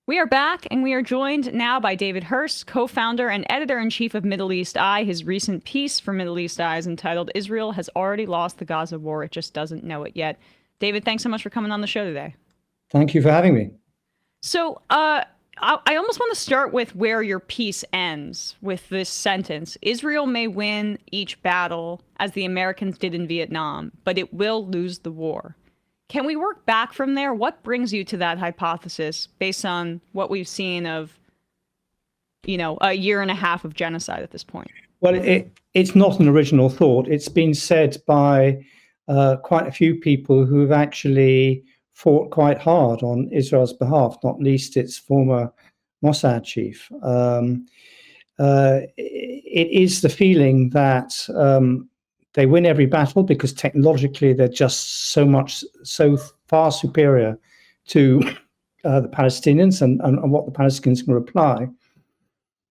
We are back, and we are joined now by David Hurst, co-founder and editor-in-chief of Middle East Eye. His recent piece for Middle East Eye is entitled "Israel Has Already Lost the Gaza War. It Just Doesn't Know It Yet." David, thanks so much for coming on the show today. Thank you for having me. So, I almost want to start with where your piece ends with this sentence: Israel may win each battle as the Americans did in Vietnam, but it will lose the war. Can we work back from there? What brings you to that hypothesis based on what we've seen of, a year and a half of genocide at this point? Well, it's not an original thought. It's been said by quite a few people who have actually fought quite hard on Israel's behalf, not least its former Mossad chief. It is the feeling that they win every battle because technologically they're just so far superior to the Palestinians and what the Palestinians can reply.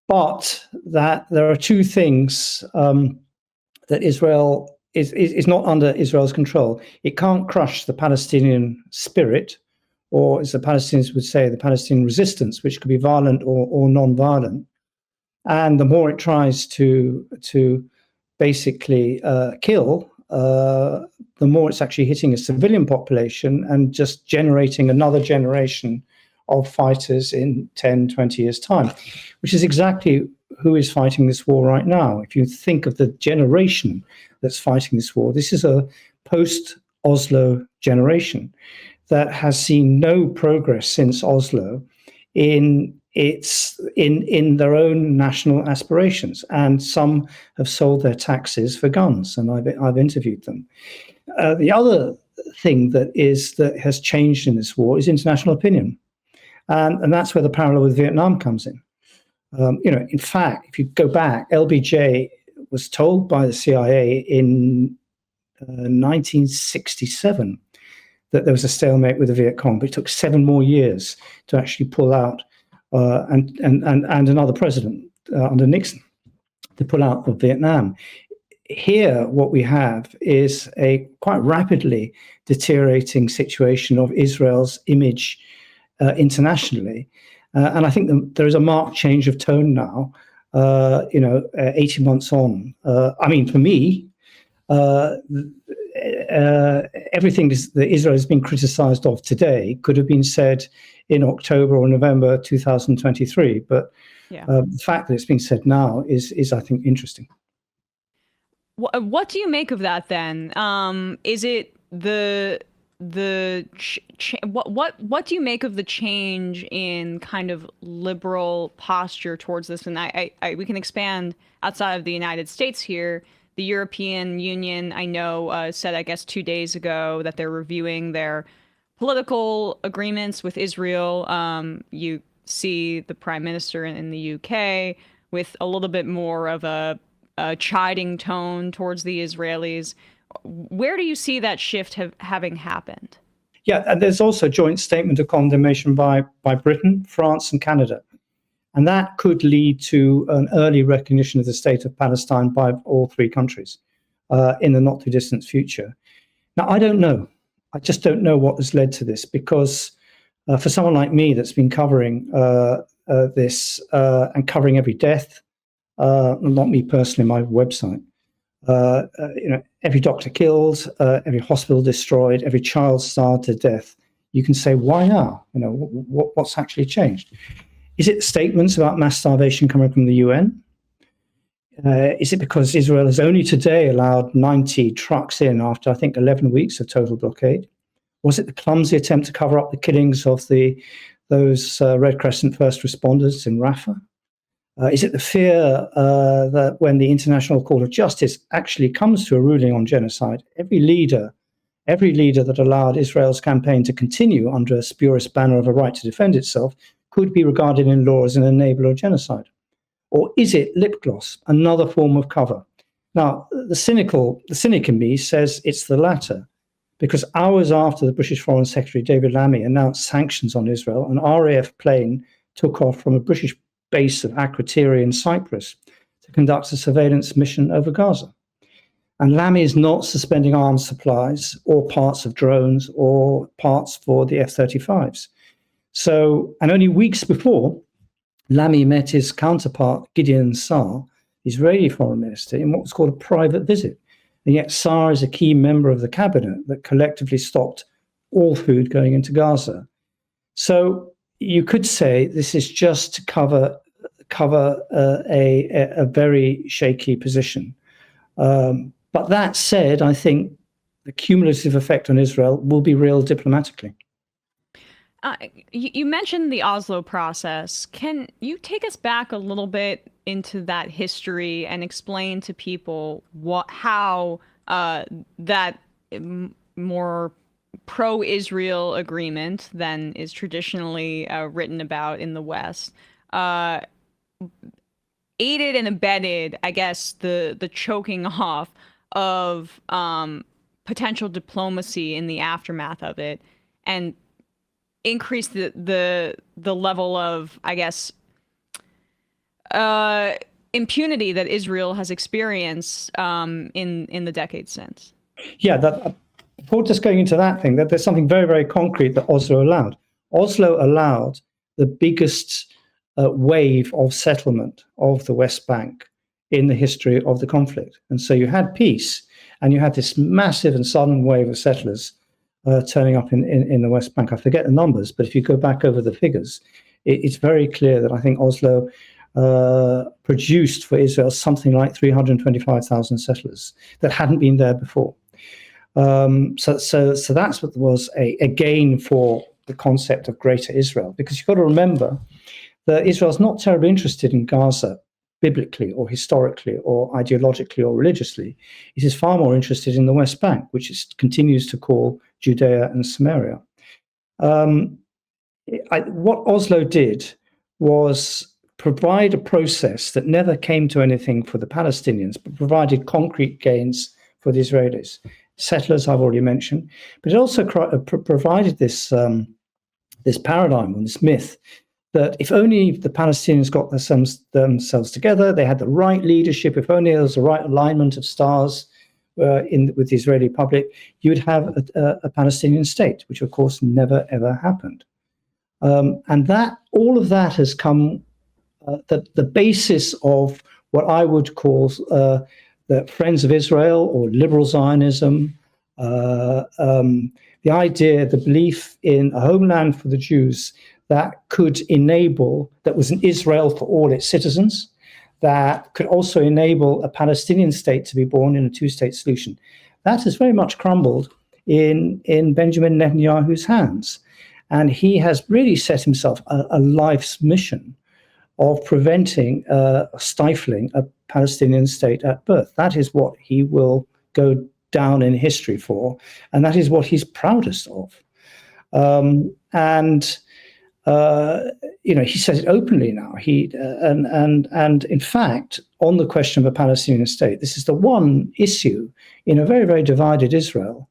But that there are two things that Israel is not under Israel's control. It can't crush the Palestinian spirit, or as the Palestinians would say, the Palestinian resistance, which could be violent or non-violent. And the more it tries to basically kill, the more it's actually hitting a civilian population and just generating another generation of fighters in 10, 20 years' time, which is exactly who is fighting this war right now. If you think of the generation that's fighting this war, this is a post-Oslo generation that has seen no progress since Oslo in their own national aspirations, and some have sold their taxes for guns, and I've interviewed them. The other thing that has changed in this war is international opinion, and that's where the parallel with Vietnam comes in. In fact, if you go back, LBJ was told by the CIA in 1967 that there was a stalemate with the Viet Cong, but it took 7 more years to actually pull out. And another president under Nixon to pull out of Vietnam. Here, what we have is a quite rapidly deteriorating situation of Israel's image internationally, and I think there is a marked change of tone now. 18 months on. For me, everything that Israel has been criticized of today could have been said in October or November 2023. But the fact that it's being said now is I think, interesting. What do you make of that then? Is it what do you make of the change in kind of liberal posture towards this? And we can expand outside of the United States here. The European Union, I know, said, I guess, 2 days ago that they're reviewing their political agreements with Israel. You see the Prime Minister in the UK with a little bit more of a chiding tone towards the Israelis. Where do you see that shift having happened? Yeah, and there's also a joint statement of condemnation by Britain, France, and Canada. And that could lead to an early recognition of the state of Palestine by all 3 countries in the not too distant future. Now, I don't know. I just don't know what has led to this, because for someone like me that's been covering this and covering every death, not me personally, my website, every doctor killed, every hospital destroyed, every child starved to death, you can say, why now? What's actually changed? Is it statements about mass starvation coming from the UN? Is it because Israel has only today allowed 90 trucks in after, I think, 11 weeks of total blockade? Was it the clumsy attempt to cover up the killings of those Red Crescent first responders in Rafah? Is it the fear that when the International Court of Justice actually comes to a ruling on genocide, every leader that allowed Israel's campaign to continue under a spurious banner of a right to defend itself could be regarded in law as an enabler of genocide? Or is it lip gloss, another form of cover? Now, the cynic in me says it's the latter, because hours after the British Foreign Secretary David Lammy announced sanctions on Israel, an RAF plane took off from a British base of Akrotiri in Cyprus to conduct a surveillance mission over Gaza. And Lammy is not suspending arms supplies or parts of drones or parts for the F-35s. So, and only weeks before, Lamy met his counterpart, Gideon Saar, Israeli foreign minister, in what was called a private visit. And yet Saar is a key member of the cabinet that collectively stopped all food going into Gaza. So you could say this is just to cover a very shaky position. But that said, I think the cumulative effect on Israel will be real diplomatically. You mentioned the Oslo process. Can you take us back a little bit into that history and explain to people how that more pro-Israel agreement than is traditionally written about in the West aided and abetted, I guess, the choking off of potential diplomacy in the aftermath of it, and increase the level of, I guess, impunity that Israel has experienced in the decades since. Yeah, before just going into that thing, that there's something very, very concrete that Oslo allowed. Oslo allowed the biggest wave of settlement of the West Bank in the history of the conflict. And so you had peace, and you had this massive and sudden wave of settlers turning up in the West Bank. I forget the numbers, but if you go back over the figures, it's very clear that I think Oslo produced for Israel something like 325,000 settlers that hadn't been there before. So that's what was a gain for the concept of Greater Israel, because you've got to remember that Israel's not terribly interested in Gaza biblically or historically or ideologically or religiously. It is far more interested in the West Bank, which it continues to call Judea and Samaria. What Oslo did was provide a process that never came to anything for the Palestinians, but provided concrete gains for the Israelis. Settlers, I've already mentioned, but it also provided this paradigm, or this myth, that if only the Palestinians got themselves together, they had the right leadership, if only there was the right alignment of stars with the Israeli public, you would have a Palestinian state, which of course never ever happened. And that all of that has come, the basis of what I would call the Friends of Israel or liberal Zionism, the idea, the belief in a homeland for the Jews that could enable, that was an Israel for all its citizens, that could also enable a Palestinian state to be born in a two-state solution. That has very much crumbled in Benjamin Netanyahu's hands. And he has really set himself a life's mission of preventing, stifling a Palestinian state at birth. That is what he will go down in history for, and that is what he's proudest of. He says it openly now. And in fact, on the question of a Palestinian state, this is the one issue in a very, very divided Israel,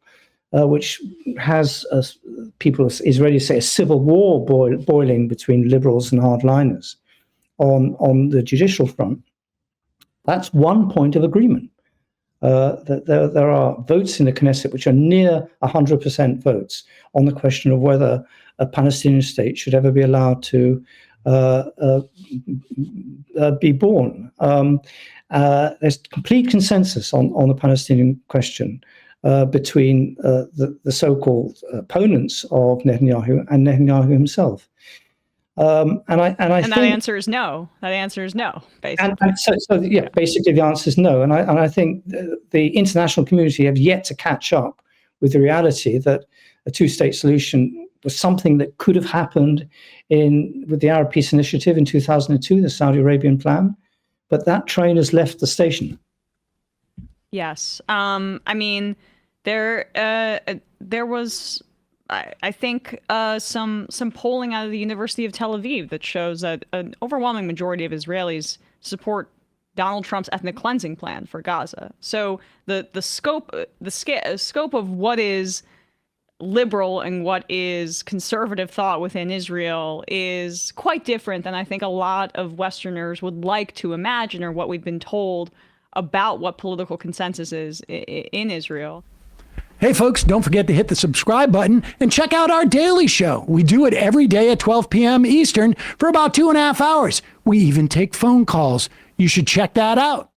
which has Israelis say, a civil war boiling between liberals and hardliners on the judicial front. That's one point of agreement. That there are votes in the Knesset which are near 100% votes on the question of whether a Palestinian state should ever be allowed to be born. There's complete consensus on the Palestinian question between the so-called opponents of Netanyahu and Netanyahu himself. And that answer is no. That answer is no, basically. Basically the answer is no. And I think the international community have yet to catch up with the reality that a two-state solution was something that could have happened with the Arab Peace Initiative in 2002, the Saudi Arabian plan, but that train has left the station. Yes. I mean, there was, I think, some polling out of the University of Tel Aviv that shows that an overwhelming majority of Israelis support Donald Trump's ethnic cleansing plan for Gaza. So the scope of what is liberal and what is conservative thought within Israel is quite different than I think a lot of Westerners would like to imagine, or what we've been told about what political consensus is in Israel. Hey, folks, don't forget to hit the subscribe button and check out our daily show. We do it every day at 12 p.m. Eastern for about 2.5 hours. We even take phone calls. You should check that out.